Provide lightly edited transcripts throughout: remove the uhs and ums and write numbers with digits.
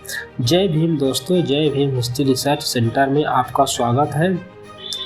जय भीम दोस्तों, जय भीम हिस्ट्री रिसर्च सेंटर में आपका स्वागत है।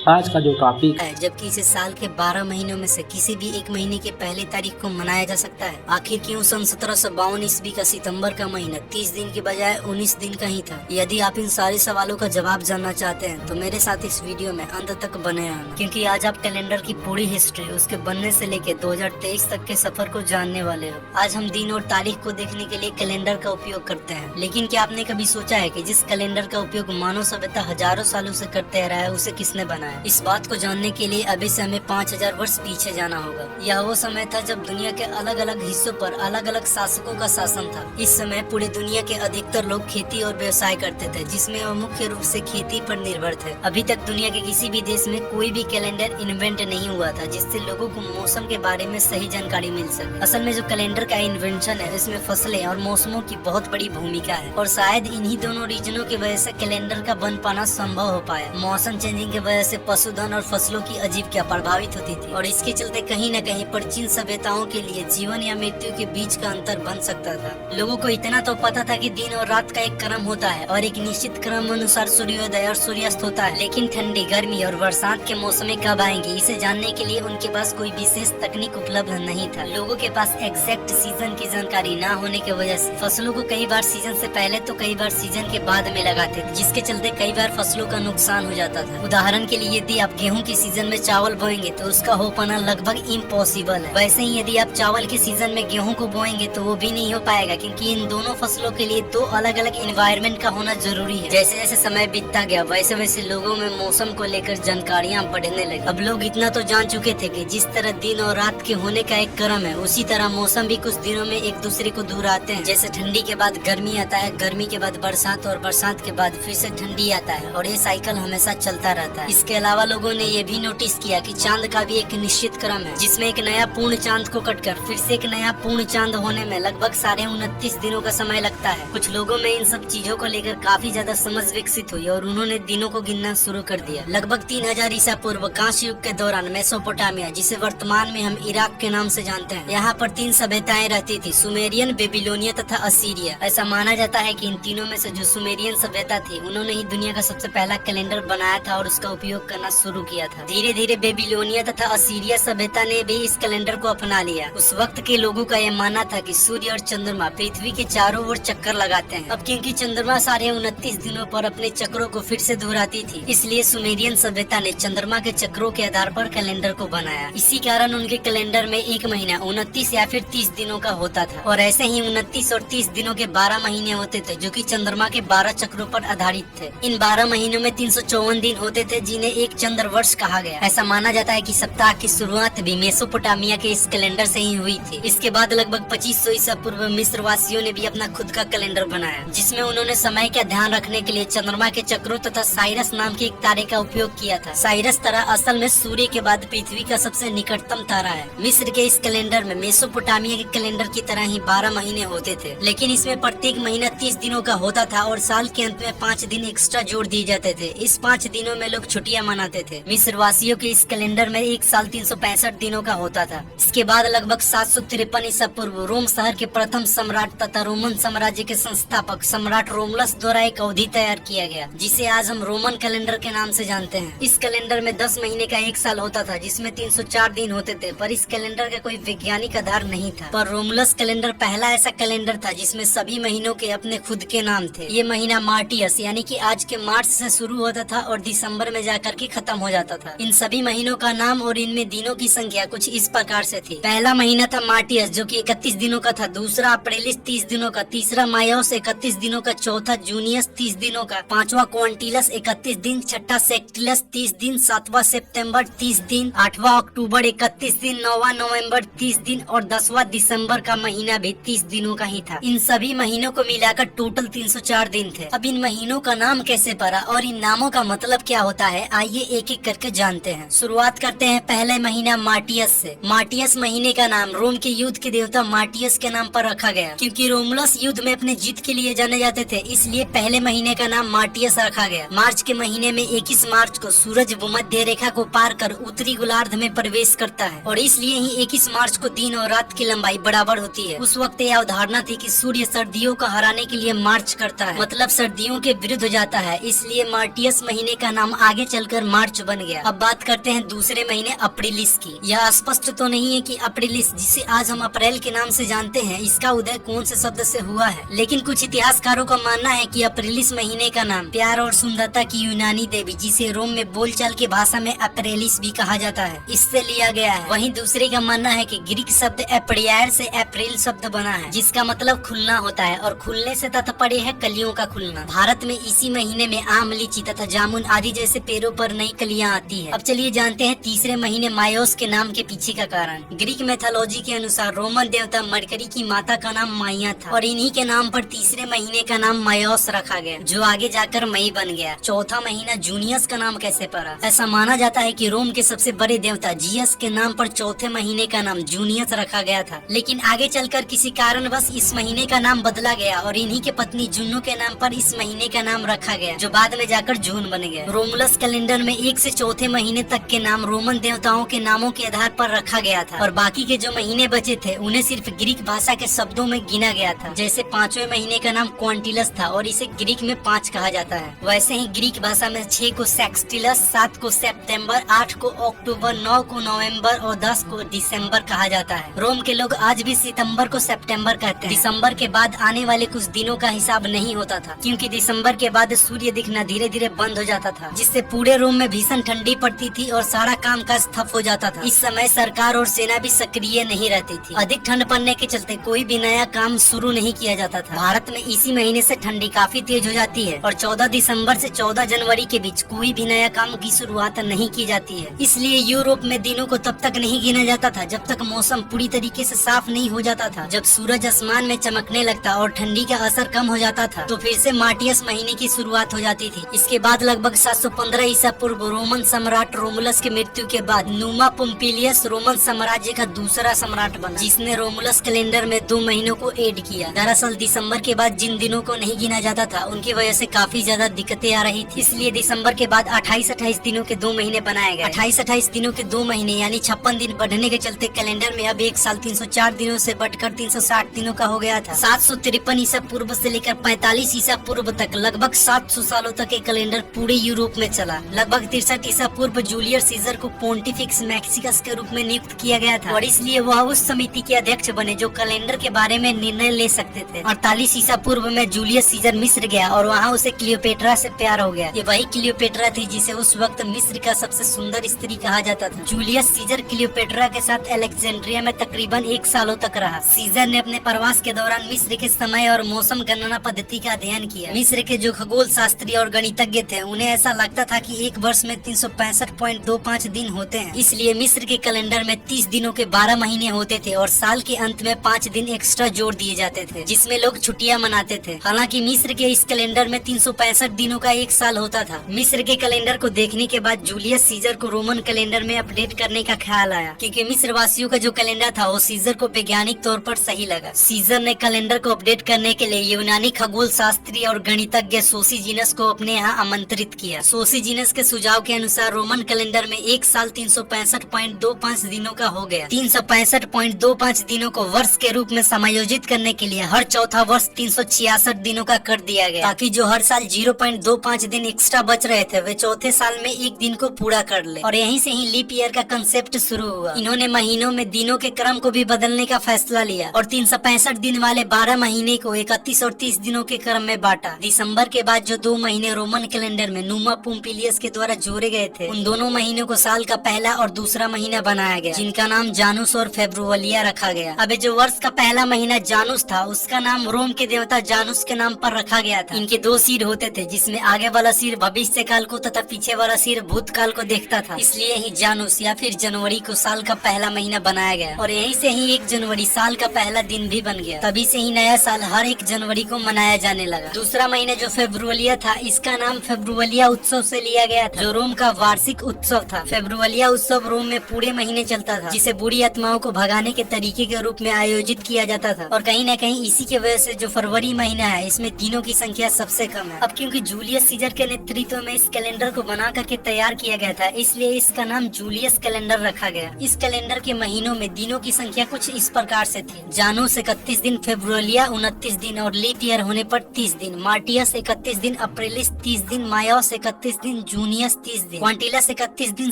आज का जो टॉपिक है, जबकि इसे साल के 12 महीनों में से किसी भी एक महीने के पहली तारीख को मनाया जा सकता है। आखिर क्यों सन 1752 ईस्वी का सितंबर का महीना 30 दिन के बजाय 19 दिन का ही था? यदि आप इन सारे सवालों का जवाब जानना चाहते हैं तो मेरे साथ इस वीडियो में अंत तक बने रहना, क्योंकि आज आप कैलेंडर की पूरी हिस्ट्री, उसके बनने से लेकर 2023 तक के सफर को जानने वाले हो। आज हम दिन और तारीख को देखने के लिए कैलेंडर का उपयोग करते हैं, लेकिन क्या आपने कभी सोचा है कि जिस कैलेंडर का उपयोग मानव सभ्यता हजारों सालों से करते आ रहा है, उसे किसने बनाया? इस बात को जानने के लिए अभी से हमें 5000 वर्ष पीछे जाना होगा। यह वो समय था जब दुनिया के अलग अलग हिस्सों पर अलग अलग शासकों का शासन था। इस समय पूरी दुनिया के अधिकतर लोग खेती और व्यवसाय करते थे, जिसमें वह मुख्य रूप से खेती पर निर्भर थे। अभी तक दुनिया के किसी भी देश में कोई भी कैलेंडर इन्वेंट नहीं हुआ था जिससे लोगों को मौसम के बारे में सही जानकारी मिल सके। असल में जो कैलेंडर का इन्वेंशन है, इसमें फसलें और मौसमों की बहुत बड़ी भूमिका है, और शायद इन्हीं दोनों रीजनों की वजह से कैलेंडर का बन पाना संभव हो पाया। मौसम चेंजिंग की वजह से पशुधन और फसलों की आजीविका प्रभावित होती थी, और इसके चलते कहीं न कहीं प्राचीन सभ्यताओं के लिए जीवन या मृत्यु के बीच का अंतर बन सकता था। लोगों को इतना तो पता था कि दिन और रात का एक क्रम होता है और एक निश्चित क्रम अनुसार सूर्योदय और सूर्यास्त होता है, लेकिन ठंडी, गर्मी और बरसात के मौसमें कब आएंगे, इसे जानने के लिए उनके पास कोई विशेष तकनीक उपलब्ध नहीं था। लोगों के पास एग्जैक्ट सीजन की जानकारी न होने की वजह से फसलों को कई बार सीजन से पहले तो कई बार सीजन के बाद में लगाते थे, जिसके चलते कई बार फसलों का नुकसान हो जाता था। उदाहरण के लिए यदि आप गेहूं के सीजन में चावल बोएंगे तो उसका हो पाना लगभग इम्पॉसिबल है। वैसे ही यदि आप चावल के सीजन में गेहूं को बोएंगे तो वो भी नहीं हो पाएगा, क्योंकि इन दोनों फसलों के लिए दो अलग अलग एनवायरनमेंट का होना जरूरी है। जैसे जैसे समय बीतता गया वैसे वैसे लोगों में मौसम को लेकर जानकारियाँ बढ़ने लगी। अब लोग इतना तो जान चुके थे कि जिस तरह दिन और रात के होने का एक क्रम है, उसी तरह मौसम भी कुछ दिनों में एक दूसरे को दूर आते हैं। जैसे ठंडी के बाद गर्मी आता है, गर्मी के बाद बरसात, और बरसात के बाद फिर से ठंडी आता है, और ये साइकिल हमेशा चलता रहता है। इसके अलावा लोगों ने ये भी नोटिस किया कि चांद का भी एक निश्चित क्रम है, जिसमें एक नया पूर्ण चांद को कटकर फिर से एक नया पूर्ण चांद होने में लगभग 29.5 दिनों का समय लगता है। कुछ लोगों में इन सब चीजों को लेकर काफी ज्यादा समझ विकसित हुई और उन्होंने दिनों को गिनना शुरू कर दिया। लगभग 3000 ईसा पूर्व कांस्य युग के दौरान मेसोपोटामिया, जिसे वर्तमान में हम इराक के नाम से जानते हैं, यहाँ पर 3 सभ्यताएं रहती थी: सुमेरियन, बेबीलोनिया तथा असीरिया। ऐसा माना जाता है कि इन तीनों में से जो सुमेरियन सभ्यता थी, उन्होंने ही दुनिया का सबसे पहला कैलेंडर बनाया था और उसका उपयोग करना शुरू किया था। धीरे धीरे बेबीलोनिया तथा असीरिया सभ्यता ने भी इस कैलेंडर को अपना लिया। उस वक्त के लोगों का यह मानना था कि सूर्य और चंद्रमा पृथ्वी के चारों ओर चक्कर लगाते हैं। अब क्योंकि चंद्रमा 29.5 दिनों पर अपने चक्रों को फिर से दोहराती थी, इसलिए सुमेरियन सभ्यता ने चंद्रमा के चक्रों के आधार पर कैलेंडर को बनाया। इसी कारण उनके कैलेंडर में एक महीना 29 या फिर 30 दिनों का होता था, और ऐसे ही 29 और 30 दिनों के 12 महीने होते थे, जो कि चंद्रमा के 12 चक्रों पर आधारित थे। इन 12 महीनों में 354 दिन होते थे, जिन्हें एक चंद्र वर्ष कहा गया। ऐसा माना जाता है कि सप्ताह की शुरुआत भी मेसोपोटामिया के इस कैलेंडर से ही हुई थी। इसके बाद लगभग 2500 ईसा पूर्व मिस्र वासियों ने भी अपना खुद का कैलेंडर बनाया, जिसमें उन्होंने समय का ध्यान रखने के लिए चंद्रमा के चक्रों तथा साइरस नाम के एक तारे का उपयोग किया था। साइरस तारा असल में सूर्य के बाद पृथ्वी का सबसे निकटतम तारा है। मिस्र के इस कैलेंडर में मेसोपोटामिया के कैलेंडर की तरह ही 12 महीने होते थे, लेकिन इसमें प्रत्येक महीना 30 दिनों का होता था, और साल के अंत में 5 दिन एक्स्ट्रा जोड़ दिए जाते थे। इस 5 दिनों में लोग छुट्टियां मनाते थे। मिस्र वासियों के इस कैलेंडर में एक साल 365 दिनों का होता था। इसके बाद लगभग 753 ईसा पूर्व रोम शहर के प्रथम सम्राट तथा रोमन साम्राज्य के संस्थापक सम्राट रोमुलस द्वारा एक अवधि तैयार किया गया, जिसे आज हम रोमन कैलेंडर के नाम से जानते हैं। इस कैलेंडर में 10 महीने का एक साल होता था, जिसमें 304 दिन होते थे, पर इस कैलेंडर का कोई वैज्ञानिक आधार नहीं था। पर रोमुलस कैलेंडर पहला ऐसा कैलेंडर था जिसमें सभी महीनों के अपने खुद के नाम थे। ये महीना मार्टियस यानी कि आज के मार्च से शुरू होता था और दिसंबर में जाकर के खत्म हो जाता था। इन सभी महीनों का नाम और इनमें दिनों की संख्या कुछ इस प्रकार से थी। पहला महीना था मार्टियस, जो कि 31 दिनों का था। दूसरा अप्रैलिस 30 दिनों का। तीसरा मायोस 31 दिनों का। चौथा जूनियस 30 दिनों का। पांचवा क्वांटिलस 31 दिन। छठा सेक्टिलस 30 दिन। सातवां सितंबर 30 दिन। 8वां अक्टूबर 31 दिन। 9वां नवंबर 30 दिन, और 10वां दिसंबर का महीना भी 30 दिनों का ही था। इन सभी महीनों को मिलाकर टोटल 304 दिन थे। अब इन महीनों का नाम कैसे पड़ा और इन नामों का मतलब क्या होता है, आइए एक एक करके जानते हैं। शुरुआत करते हैं पहले महीना मार्टियस से। मार्टियस महीने का नाम रोम के युद्ध के देवता मार्टियस के नाम पर रखा गया। क्योंकि रोमुलस युद्ध में अपने जीत के लिए जाने जाते थे, इसलिए पहले महीने का नाम मार्टियस रखा गया। मार्च के महीने में 21 मार्च को सूरज भूमध्य रेखा को पार कर उत्तरी गोलार्ध में प्रवेश करता है और इसलिए ही 21 मार्च को दिन और रात की लंबाई बराबर होती है। उस वक्त यह अवधारणा थी कि सूर्य सर्दियों को हराने के लिए मार्च करता है, मतलब सर्दियों के विरुद्ध हो जाता है, इसलिए मार्टियस महीने का नाम आगे चलकर मार्च बन गया। अब बात करते हैं दूसरे महीने अप्रिलिस की। यह स्पष्ट तो नहीं है कि अप्रिलिस, जिसे आज हम अप्रैल के नाम से जानते हैं, इसका उदय कौन से शब्द से हुआ है, लेकिन कुछ इतिहासकारों का मानना है कि अप्रिलिस महीने का नाम प्यार और सुंदरता की यूनानी देवी, जिसे रोम में बोलचाल की भाषा में अप्रेलिस भी कहा जाता है, इससे लिया गया है। वहीं दूसरे का मानना है कि ग्रीक शब्द एप्रियर से अप्रैल शब्द बना है, जिसका मतलब खुलना होता है और खुलने से तात्पर्य है कलियों का खुलना। भारत में इसी महीने में आम, लीची तथा जामुन आदि जैसे पेड़ों पर नई कलियां आती है। अब चलिए जानते हैं तीसरे महीने मायोस के नाम के पीछे का कारण। ग्रीक मैथोलॉजी के अनुसार रोमन देवता मरकरी की माता का नाम माइया था और इन्हीं के नाम पर तीसरे महीने का नाम मायोस रखा गया, जो आगे जाकर मई बन गया। चौथा महीना जूनियस का नाम कैसे पड़ा? ऐसा माना जाता है कि रोम के सबसे बड़े देवता जियस के नाम पर चौथे महीने का नाम जूनियस रखा गया था, लेकिन आगे चलकर किसी कारणवश इस महीने का नाम बदला गया और इन्हीं के पत्नी जुन्नो के नाम पर इस महीने का नाम रखा गया, जो बाद में जाकर जून बन गया। रोमुलस कैलेंडर में 1 से चौथे महीने तक के नाम रोमन देवताओं के नामों के आधार पर रखा गया था और बाकी के जो महीने बचे थे उन्हें सिर्फ ग्रीक भाषा के शब्दों में गिना गया था। जैसे 5वें महीने का नाम क्वांटिलस था और इसे ग्रीक में 5 कहा जाता है, वैसे ही ग्रीक भाषा में 6 को सेक्सटिलस, 7 को सितंबर, 8 को अक्टूबर, 9 को नवंबर और 10 को दिसंबर कहा जाता है। रोम के लोग आज भी सितंबर को सितंबर कहते हैं। दिसंबर के बाद आने वाले कुछ दिनों का हिसाब नहीं होता था, क्योंकि दिसंबर के बाद सूर्य दिखना धीरे धीरे बंद हो जाता था, जिससे पूरे रोम में भीषण ठंडी पड़ती थी और सारा काम काज ठप हो जाता था। इस समय सरकार और सेना भी सक्रिय नहीं रहती थी। अधिक ठंड पड़ने के चलते कोई भी नया काम शुरू नहीं किया जाता था। भारत में इसी महीने से ठंडी काफी तेज हो जाती है और 14 दिसंबर से 14 जनवरी के बीच कोई भी नया काम की शुरुआत नहीं की जाती है। इसलिए यूरोप में दिनों को तब तक नहीं गिना जाता था जब तक मौसम पूरी तरीके से साफ नहीं हो जाता था। जब सूरज आसमान में चमकने लगता और ठंडी का असर कम हो जाता था तो फिर से मार्टियस महीने की शुरुआत हो जाती थी। इसके बाद लगभग 715 ईसा पूर्व रोमन सम्राट रोमुलस के मृत्यु के बाद नुमा पोम्पिलियस रोमन साम्राज्य का दूसरा सम्राट बना, जिसने रोमुलस कैलेंडर में 2 महीनों को ऐड किया। दरअसल दिसंबर के बाद जिन दिनों को नहीं गिना जाता था उनकी वजह से काफी ज्यादा दिक्कतें आ रही थी, इसलिए दिसंबर के बाद 28-28 दिनों के 2 महीने बनाए गए। 28-28 दिनों के 2 महीने यानी 56 दिन बढ़ने के चलते कैलेंडर में अब एक साल 304 दिनों से बढ़कर 360 दिनों का हो गया था। 753 ईसा पूर्व से लेकर 45 ईसा पूर्व तक लगभग 700 सालों तक ये कैलेंडर पूरे यूरोप में चला। लगभग 63 ईसा पूर्व जूलियस सीजर को पोंटिफिक्स मैक्सिकस के रूप में नियुक्त किया गया था और इसलिए वह उस समिति के अध्यक्ष बने जो कैलेंडर के बारे में निर्णय ले सकते थे। 48 ईसा पूर्व में जूलियस सीजर मिस्र गया और वहाँ उसे क्लियोपेट्रा से प्यार हो गया। ये वही क्लियोपेट्रा थी जिसे उस वक्त मिस्र का सबसे सुंदर स्त्री कहा जाता था। जूलियस सीजर क्लियोपेट्रा के साथ अलेक्जेंड्रिया में तकरीबन 1 सालों तक रहा। सीजर ने अपने प्रवास के दौरान मिस्र के समय और मौसम गणना पद्धति का अध्ययन किया। मिस्र के जो खगोल शास्त्री और गणितज्ञ थे उन्हें ऐसा लगता था कि एक वर्ष में 365.25 दिन होते हैं, इसलिए मिस्र के कैलेंडर में 30 दिनों के 12 महीने होते थे और साल के अंत में 5 दिन एक्स्ट्रा जोड़ दिए जाते थे जिसमें लोग छुट्टियां मनाते थे। हालांकि मिस्र के इस कैलेंडर में 365 दिनों का 1 साल होता था। मिस्र के कैलेंडर को देखने के बाद जूलियस सीजर को रोमन कैलेंडर में अपडेट करने का ख्याल आया, क्योंकि मिस्र वासियों का जो कैलेंडर था वो सीजर को वैज्ञानिक तौर पर सही लगा। सीजर ने कैलेंडर को अपडेट करने के लिए यूनानी खगोल शास्त्री और गणितज्ञ सोसीजीनस को अपने यहाँ आमंत्रित किया। सोसीजीनस के सुझाव के अनुसार रोमन कैलेंडर में 1 साल 365.25 दिनों का हो गया। 365.25 दिनों को वर्ष के रूप में समायोजित करने के लिए हर चौथा वर्ष 366 दिनों का कर दिया गया, ताकि जो हर साल 0.25 दिन एक्स्ट्रा बच रहे थे वे चौथे साल में एक दिन को पूरा कर ले। और यहीं से ही लीप ईयर का कंसेप्ट शुरू हुआ। इन्होंने महीनों में दिनों के क्रम को भी बदलने का फैसला लिया और 365 दिन वाले 12 महीने को 31 और 30 दिनों के क्रम में बांटा। दिसंबर के बाद जो 2 महीने रोमन कैलेंडर में नुमा पोम्पिलियस के द्वारा जोड़े गए थे उन दोनों महीनों को साल का पहला और दूसरा महीना बनाया गया, जिनका नाम जानूस और फेब्रुवलिया रखा गया। अब जो वर्ष का पहला महीना जानूस था उसका नाम रोम के देवता जानूस के नाम पर रखा गया था। इनके 2 सिर होते थे, जिसमें आगे वाला सिर भविष्य काल को तथा पीछे वाला सिर भूतकाल को देखता था, इसलिए ही जानूस या फिर जनवरी को साल का पहला महीना बनाया गया और यहीं से ही 1 जनवरी साल का पहला दिन भी बन गया। तभी से ही नया साल हर 1 जनवरी को मनाया जाने लगा। दूसरा महीना जो फेब्रुवलिया था इसका नाम फेब्रुवलिया उत्सव से लिया गया था, जो रोम का वार्षिक उत्सव था। फेब्रुवलिया उत्सव रोम में पूरे महीने चलता था, जिसे बुरी आत्माओं को भगाने के तरीके के रूप में आयोजित किया जाता था। और कहीं न कहीं इसी की वजह से जो फरवरी महीना है, इसमें दिनों की संख्या सबसे कम है। अब क्योंकि जूलियस सीजर के नेतृत्व में इस कैलेंडर को बना करके तैयार किया गया था, इसलिए इसका नाम जूलियस कैलेंडर रखा गया। इस कैलेंडर के महीनों में दिनों की संख्या कुछ इस प्रकार से थी: जानूस 31 दिन, फेब्रुवलिया 29 दिन और लीप ईयर होने पर 30 दिन, मार्टियस 31 दिन, अप्रिलिस 30 दिन, मायोस 31 दिन, जूनियस 30 दिन, क्वांटिलस 31 दिन,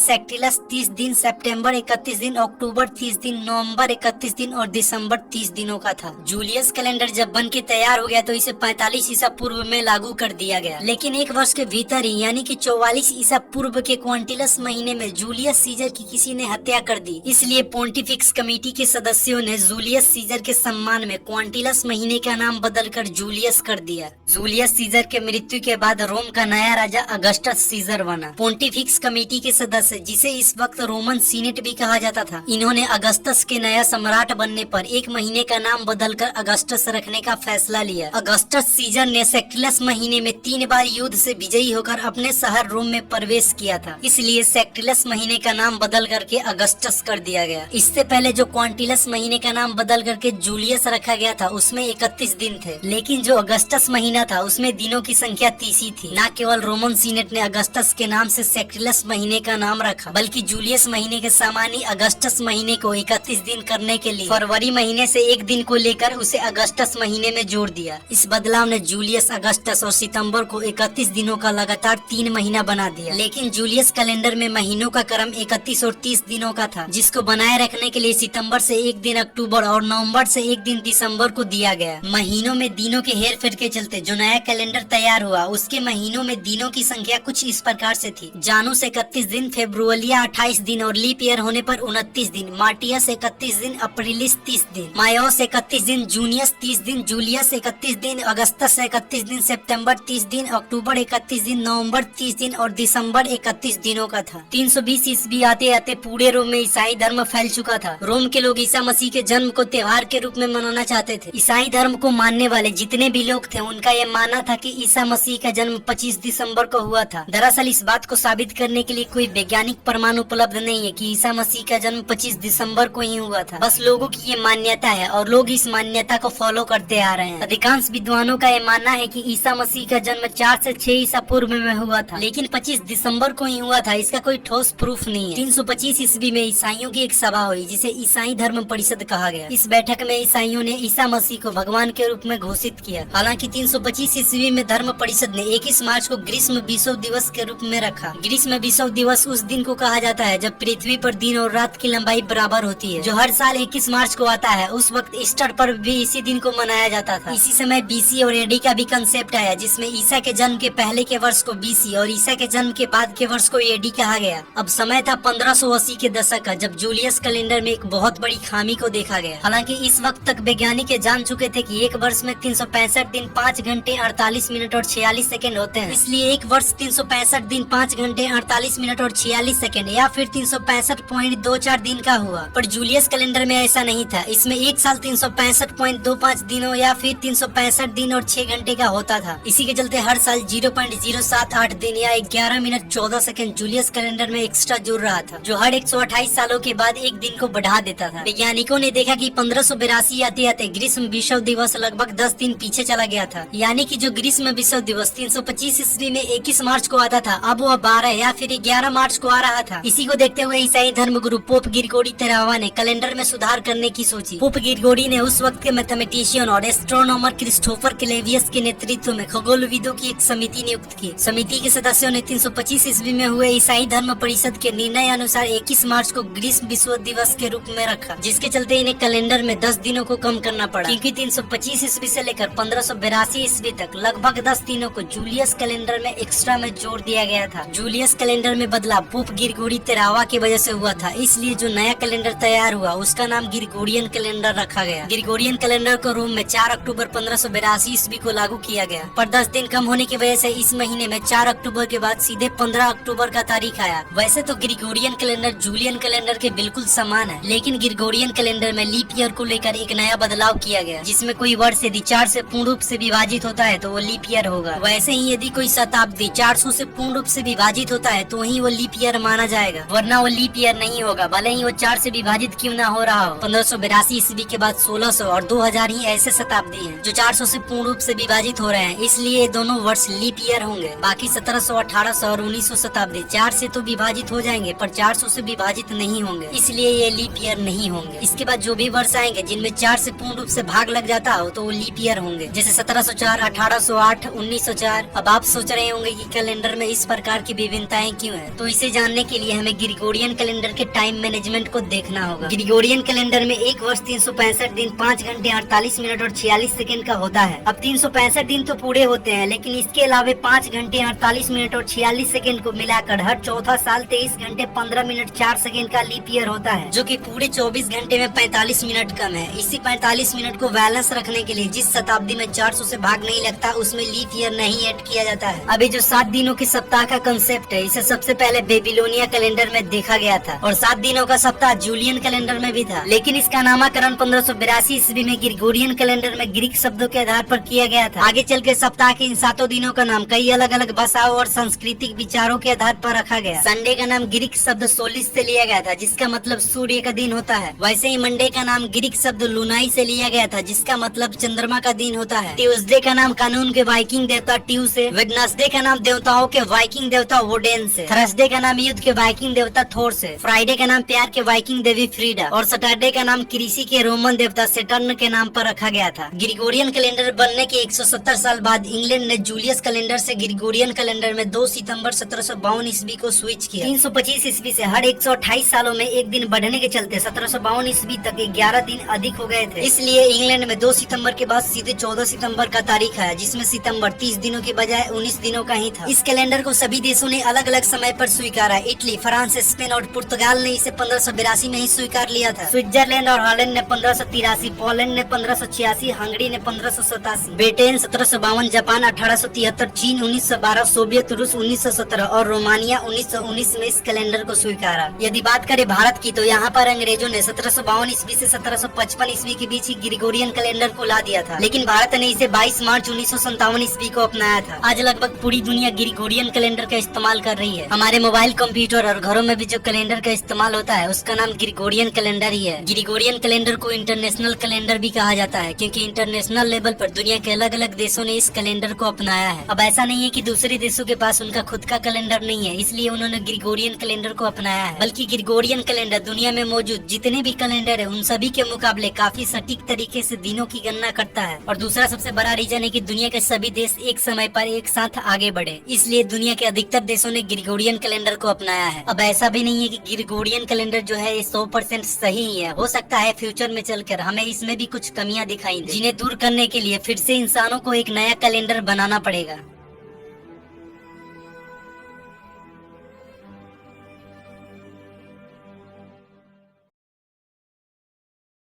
सेक्टिलस 30 दिन, सितंबर 31 दिन, अक्टूबर 30 दिन, नवंबर 31 दिन और दिसंबर 30 दिनों का था। जूलियस कैलेंडर जब बन के तैयार हो गया तो इसे 45 ईसा पूर्व में लागू कर दिया गया, लेकिन एक वर्ष के भीतर ही यानी कि 44 ईसा पूर्व के क्वांटिलस महीने में जूलियस सीजर की किसी ने हत्या कर दी। इसलिए पोंटिफिक्स कमेटी के सदस्यों ने जूलियस सीजर के सम्मान में क्वांटिलस महीने का नाम बदलकर जूलियस कर दिया। जूलियस सीजर के मृत्यु के बाद रोम का नया राजा अगस्टस सीजर बना। पोंटिफिक्स कमेटी के सदस्य, जिसे इस वक्त रोमन सीनेट भी कहा जाता था, इन्होंने अगस्टस के नया सम्राट बनने पर एक महीने का नाम बदलकर अगस्टस रखने का फैसला लिया। अगस्टस सीजर ने सेक्टिलस महीने में 3 बार युद्ध से विजयी होकर अपने शहर रोम में प्रवेश किया था, इसलिए सेक्टिलस महीने का नाम बदल करके अगस्टस कर दिया गया। इससे पहले जो क्वांटिलस महीने का नाम बदल करके जूलियस रखा गया था, उसमें 31 दिन थे, लेकिन जो अगस्टस महीना था उसमें दिनों की संख्या 30 ही थी। न केवल रोमन सीनेट ने अगस्टस के नाम से सेक्टिलस महीने का नाम रखा, बल्कि जूलियस महीने के समान ही अगस्टस महीने को 31 दिन करने के लिए फरवरी महीने से एक दिन को लेकर उसे अगस्टस महीने में जोड़ दिया। इस बदलाव ने जूलियस, अगस्टस और सितंबर को 31 दिनों का लगातार 3 महीना बना दिया। लेकिन जूलियस कैलेंडर में महीनों का क्रम 31 और 30 दिनों का था, जिसको बनाए रखने के लिए सितंबर से एक दिन अक्टूबर और नवंबर से एक दिन दिसंबर को दिया गया। महीनों में दिनों के हेर फेर के चलते जो नया कैलेंडर तैयार हुआ, उसके महीनों में दिनों की संख्या कुछ इस प्रकार से थी: जानूस 31 दिन, फेब्रुवलिया 28 दिन और लीप ईयर होने पर 29 दिन, मार्टियस 31 दिन, अप्रिलिस 30 दिन, मायोस 31 दिन, जूनियस 30 दिन, जूलियस 31 दिन, अगस्तस 31 दिन, सितंबर 30 दिन, अक्टूबर 31 दिन, नवंबर 30 दिन और दिसंबर 31 दिनों का था। 320 ईस्वी आते आते पूरे रोम में ईसाई धर्म फैल चुका था। रोम के लोग ईसा मसीह के जन्म को त्योहार के रूप में मनाना चाहते थे। ईसाई धर्म को मानने वाले जितने भी लोग थे, उनका यह मानना था कि ईसा मसीह का जन्म 25 दिसंबर को हुआ था। दरअसल इस बात को साबित करने के लिए कोई वैज्ञानिक प्रमाण उपलब्ध नहीं है कि ईसा मसीह का जन्म 25 दिसंबर को ही हुआ था। बस लोगों की ये मान्यता है और लोग इस मान्यता को फॉलो करते आ रहे हैं। अधिकांश विद्वानों का यह मानना है कि ईसा मसीह का जन्म 4 से 6 ईसा पूर्व में हुआ था, लेकिन 25 दिसंबर को ही हुआ था, इसका कोई ठोस प्रूफ नहीं है। 325 ईस्वी में ईसाइयों की एक सभा हुई, जिसे ईसाई धर्म परिषद कहा गया। इस बैठक में ईसाइयों ने ईसा मसीह को भगवान के रूप में घोषित किया। हालांकि 325 ईस्वी में धर्म परिषद ने 21 मार्च को ग्रीष्म विश्व दिवस के रूप में रखा। ग्रीष्म विश्व दिवस उस दिन को कहा जाता है जब पृथ्वी पर दिन और रात की लंबाई बराबर होती है, जो हर साल 21 मार्च को आता है। उस वक्त ईस्टर पर्व भी इसी दिन को मनाया जाता था। इसी समय बीसी और एडी का भी कंसेप्ट आया, जिसमें ईसा के जन्म के पहले के वर्ष को बीसी और ईसा के जन्म के बाद के वर्ष को एडी कहा गया। अब समय था 1580 के दशक का, जब जूलियस कैलेंडर में एक बहुत बड़ी खामी को देखा गया। हालांकि इस वक्त तक वैज्ञानिक जान चुके थे कि एक वर्ष में 365 दिन 5 घंटे 48 मिनट और 46 सेकंड होते हैं। इसलिए एक वर्ष 365 दिन 5 घंटे 48 मिनट और 46 सेकंड या फिर 365.24 दिन का हुआ। पर जूलियस कैलेंडर में ऐसा नहीं था। इसमें एक साल 365.25 दिनों या फिर 365 दिन और 6 घंटे का होता था। इसी के चलते हर साल 0.078 दिन या 11 मिनट 14 सेकंड जूलियस कैलेंडर में एक्स्ट्रा जुड़ रहा था, जो हर 128 सालों के बाद एक दिन को बढ़ा देता था। वैज्ञानिकों ने देखा कि 1582 आते आते ग्रीष्म विश्व दिवस लगभग 10 दिन पीछे चला गया था। यानी कि जो ग्रीष्म विश्व दिवस 325 ईस्वी में 21 मार्च को आता था, अब वह 12 या फिर 11 मार्च को आ रहा था। इसी को देखते हुए ईसाई धर्म गुरु पोप ग्रिगोरी 13वां ने कैलेंडर में सुधार करने की सोची। पोप ग्रिगोरी ने उस वक्त के मैथमेटिशियन और एस्ट्रोनॉमर क्रिस्टोफर क्लेवियस के नेतृत्व में खगोलविदों की एक समिति नियुक्त की। समिति के सदस्यों ने 325 ईस्वी में हुए ईसाई धर्म परिषद के निर्णय अनुसार 21 मार्च को ग्रीष्म विश्व दिवस के रूप में रखा, जिसके चलते इन्हें कैलेंडर में 10 दिनों को कम करना पड़ा, क्योंकि 325 ईस्वी से लेकर 1582 ईस्वी तक लगभग 10 दिनों को जूलियस कैलेंडर में एक्स्ट्रा में जोड़ दिया गया था। जूलियस कैलेंडर में बदलाव पोप ग्रिगोरी 13वां की वजह से हुआ था, इसलिए जो नया कैलेंडर तैयार हुआ उसका नाम ग्रिगोरियन कैलेंडर रखा गया। ग्रिगोरियन कैलेंडर को रोम में 4 अक्टूबर 1582 ईस्वी को लागू किया गया, पर 10 दिन कम होने की वजह से इस महीने में 4 अक्टूबर के बाद सीधे 15 अक्टूबर का तारीख आया। वैसे तो ग्रिगोरियन कैलेंडर जूलियन कैलेंडर के बिल्कुल समान है, लेकिन ग्रिगोरियन कैलेंडर में लीप ईयर को लेकर एक नया बदलाव किया गया, जिसमें कोई वर्ष यदि 4 से पूर्ण रूप से विभाजित होता है तो वो लीप ईयर होगा। वैसे ही यदि कोई शताब्दी 400 से पूर्ण पूर्ण रूप से विभाजित होता है तो ही वो लीप ईयर माना जाएगा, वरना वो लीप ईयर नहीं होगा, भले ही वो 4 से विभाजित क्यों ना हो रहा हो। 1582 ईस्वी के बाद 1600 और 2000 ही ऐसे शताब्दी हैं जो 400 से पूर्ण रूप से विभाजित हो रहे हैं, इसलिए दोनों वर्ष लीप ईयर होंगे। बाकी 1700, 1800 और 1900 शताब्दी 4 से तो विभाजित हो जाएंगे पर 400 से विभाजित नहीं होंगे, इसलिए ये लीप ईयर नहीं होंगे। इसके बाद जो भी वर्ष आएंगे जिनमें 4 से पूर्ण रूप से भाग लग जाता हो तो वो लीप ईयर होंगे, जैसे 1704, 1808, 1904। अब आप सोच रहे होंगे कि कैलेंडर में इस प्रकार की विभिन्नताएं क्यों है, तो इसे जानने के लिए हमें ग्रिगोरियन कैलेंडर के टाइम मैनेजमेंट को देखना होगा। ग्रिगोरियन कैलेंडर में एक वर्ष 365 दिन 5 घंटे 48 मिनट और 46 सेकंड का होता है। अब 365 दिन तो पूरे होते हैं, लेकिन इसके अलावा 5 घंटे 48 मिनट और 46 सेकंड को मिलाकर हर चौथा साल 23 घंटे 15 मिनट 4 सेकंड का लीप ईयर होता है, जो कि पूरे 24 घंटे में 45 मिनट कम है। इसी 45 मिनट को बैलेंस रखने के लिए जिस शताब्दी में 400 से भाग नहीं लगता उसमें लीप ईयर नहीं ऐड किया जाता है। अभी जो 7 दिनों के सप्ताह का कंसेप्ट है, इसे सबसे पहले बेबीलोनिया कैलेंडर में देखा गया था और 7 दिनों का सप्ताह जूलियन कैलेंडर में भी था, लेकिन इसका नामकरण 1582 ईस्वी में ग्रिगोरियन कैलेंडर में ग्रीक शब्दों के आधार पर किया गया था। आगे चल के सप्ताह के इन 7 दिनों का नाम कई अलग अलग भाषाओं और सांस्कृतिक विचारों के आधार पर रखा गया। संडे का नाम ग्रीक शब्द सोलिस से लिया गया था, जिसका मतलब सूर्य का दिन होता है। वैसे ही मंडे का नाम ग्रीक शब्द लुनाई से लिया गया था, जिसका मतलब चंद्रमा का दिन होता है। ट्यूसडे का नाम कानून के वाइकिंग देवता ट्यू से, वेडनेसडे का नाम देवताओं के वाइकिंग देवता वोडेन से, थर्सडे का नाम युद्ध के वाइकिंग देवता थोर से, फ्राइडे का नाम प्यार के वाइकिंग देवी फ्रीडा और सैटरडे का नाम कृषि के रोमन देवता सेटर्न के नाम पर रखा गया था। ग्रिगोरियन कैलेंडर बनने के 170 साल बाद इंग्लैंड ने जूलियस कैलेंडर से ग्रिगोरियन कैलेंडर में 2 सितंबर 1752 ईस्वी को स्विच किया। 325 ईस्वी से हर 128 सालों में एक दिन बढ़ने के चलते 1752 ईस्वी तक 11 दिन अधिक हो गए थे। इसलिए इंग्लैंड में 2 सितंबर के बाद सीधे 14 सितंबर का तारीख है, जिसमें सितंबर 30 दिनों के बजाय 19 दिनों का ही था। इस कैलेंडर को सभी देशों ने अलग अलग समय पर स्वीकारा। इटली, फ्रांस, स्पेन और पुर्तगाल ने इसे 1582 में ही स्वीकार लिया था। स्विट्जरलैंड और हॉलैंड ने 1583, पोलैंड ने 1586, हंगरी ने 1587, ब्रिटेन 1752, जापान 1873, चीन 1912, सोवियत रूस 1917 और रोमानिया 1919 में इस कैलेंडर को स्वीकारा। यदि बात करें भारत की तो यहाँ पर अंग्रेजों ने 1752 ईस्वी से 1755 ईस्वी के बीच ही ग्रिगोरियन कैलेंडर को ला दिया था, लेकिन भारत ने इसे 22 मार्च 1957 ईस्वी को अपनाया था। आज लगभग पूरी दुनिया ग्रिगोरियन कैलेंडर का इस्तेमाल कर रही है। हमारे मोबाइल, कंप्यूटर और घरों में भी जो कैलेंडर का इस्तेमाल होता है उसका नाम ग्रिगोरियन कैलेंडर ही है। ग्रिगोरियन कैलेंडर को इंटरनेशनल कैलेंडर भी कहा जाता है, क्योंकि इंटरनेशनल लेवल पर दुनिया के अलग अलग देशों ने इस कैलेंडर को अपनाया है। अब ऐसा नहीं है कि दूसरे देशों के पास उनका खुद का कैलेंडर नहीं है, इसलिए उन्होंने ग्रिगोरियन कैलेंडर को अपनाया है, बल्कि ग्रिगोरियन कैलेंडर दुनिया में मौजूद जितने भी कैलेंडर है उन सभी के मुकाबले काफी सटीक तरीके से दिनों की गणना करता है। और दूसरा सबसे बड़ा रीजन है कि दुनिया के सभी देश एक समय पर एक साथ आगे बढ़े, इसलिए दुनिया के अधिकतर देशों ने ग्रिगोरियन कैलेंडर को अपनाया है। अब ऐसा भी नहीं है कि ग्रिगोरियन कैलेंडर जो है ये 100% सही ही है। हो सकता है फ्यूचर में चलकर हमें इसमें भी कुछ कमियां दिखाई दें, जिन्हें दूर करने के लिए फिर से इंसानों को एक नया कैलेंडर बनाना पड़ेगा।